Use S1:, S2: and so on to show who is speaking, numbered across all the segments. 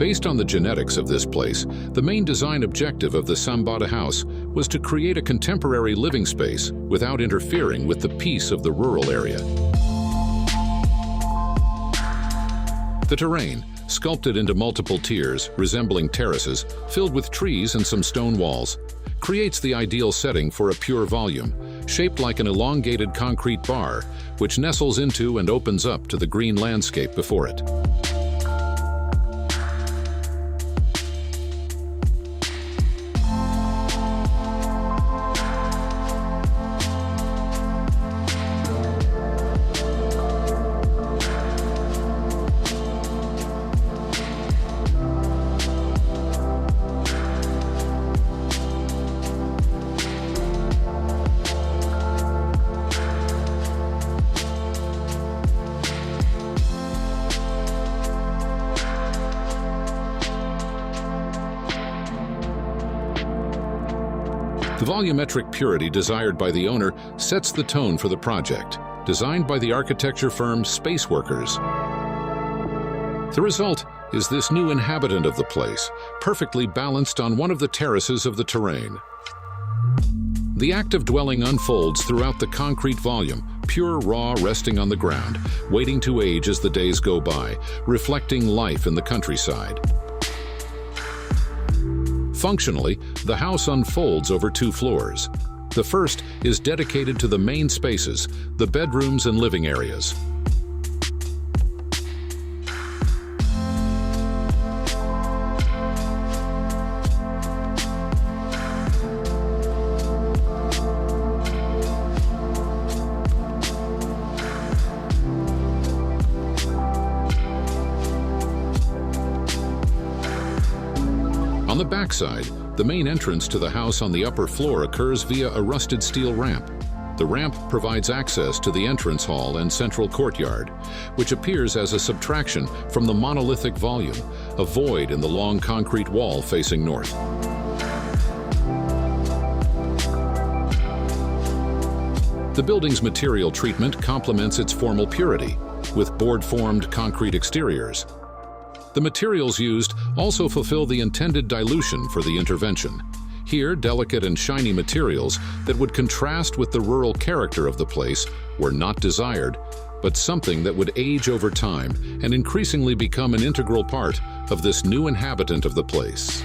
S1: Based on the genetics of this place, the main design objective of the Sambade House was to create a contemporary living space without interfering with the peace of the rural area. The terrain, sculpted into multiple tiers resembling terraces, filled with trees and some stone walls, creates the ideal setting for a pure volume, shaped like an elongated concrete bar, which nestles into and opens up to the green landscape before it. The volumetric purity desired by the owner sets the tone for the project, designed by the architecture firm Spaceworkers. The result is this new inhabitant of the place, perfectly balanced on one of the terraces of the terrain. The act of dwelling unfolds throughout the concrete volume, pure raw resting on the ground, waiting to age as the days go by, reflecting life in the countryside. Functionally, the house unfolds over 2 floors. The first is dedicated to the main spaces, the bedrooms and living areas. On the backside, the main entrance to the house on the upper floor occurs via a rusted steel ramp. The ramp provides access to the entrance hall and central courtyard, which appears as a subtraction from the monolithic volume, a void in the long concrete wall facing north. The building's material treatment complements its formal purity, with board-formed concrete exteriors. The materials used also fulfill the intended dilution for the intervention. Here, delicate and shiny materials that would contrast with the rural character of the place were not desired, but something that would age over time and increasingly become an integral part of this new inhabitant of the place.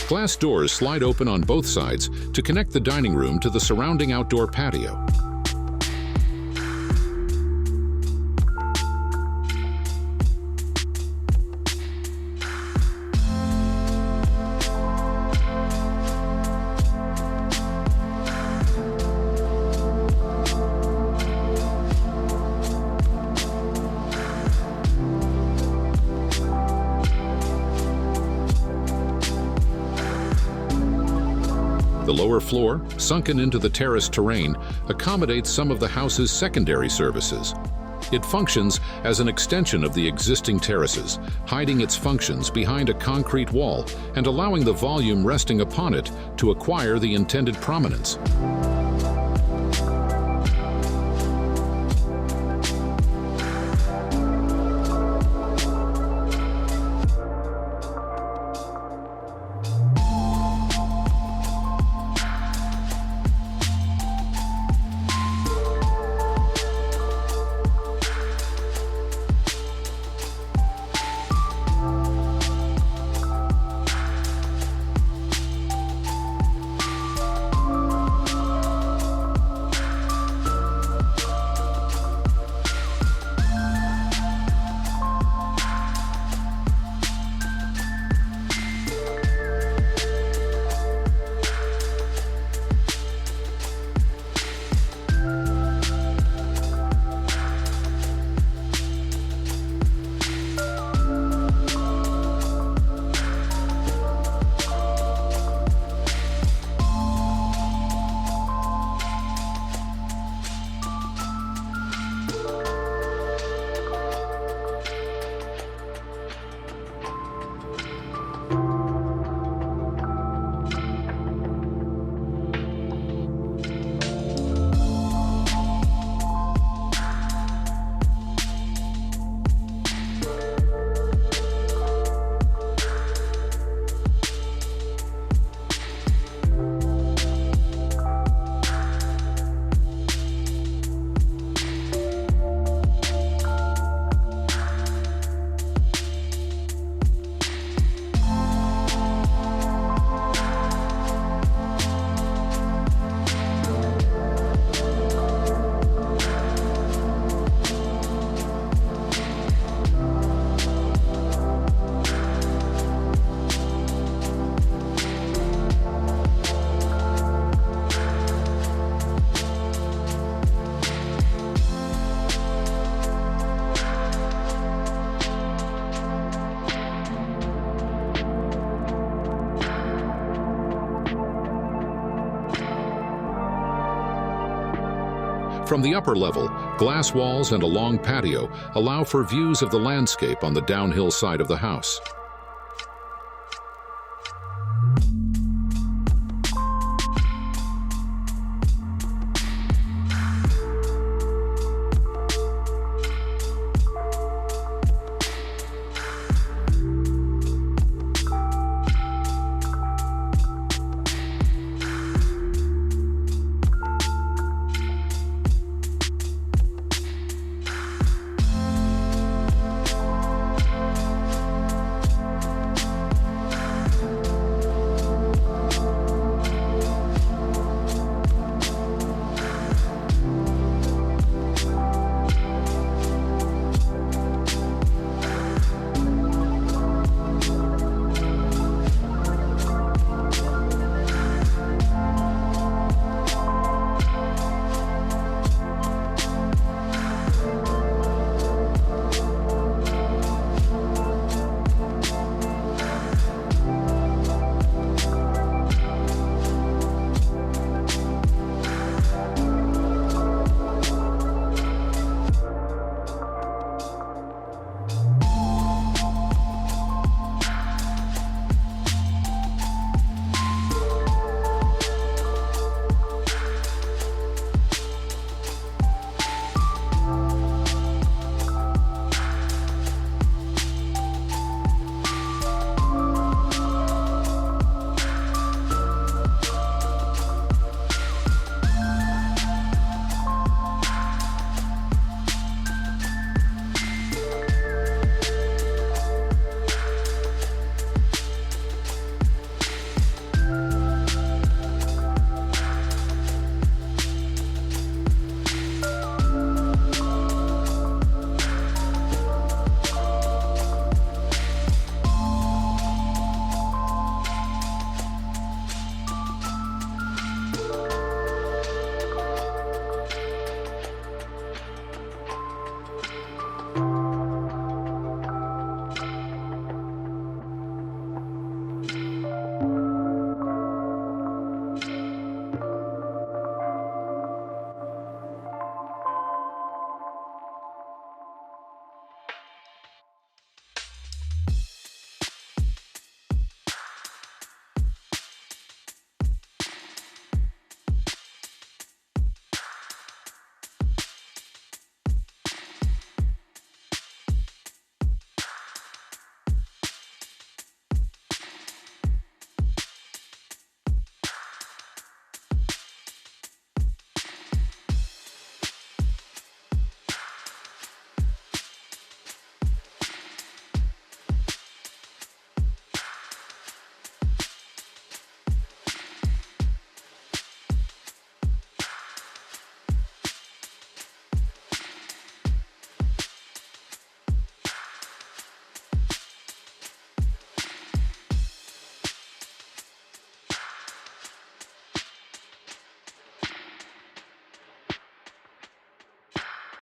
S1: Glass doors slide open on both sides to connect the dining room to the surrounding outdoor patio. The lower floor, sunken into the terrace terrain, accommodates some of the house's secondary services. It functions as an extension of the existing terraces, hiding its functions behind a concrete wall and allowing the volume resting upon it to acquire the intended prominence. From the upper level, glass walls and a long patio allow for views of the landscape on the downhill side of the house.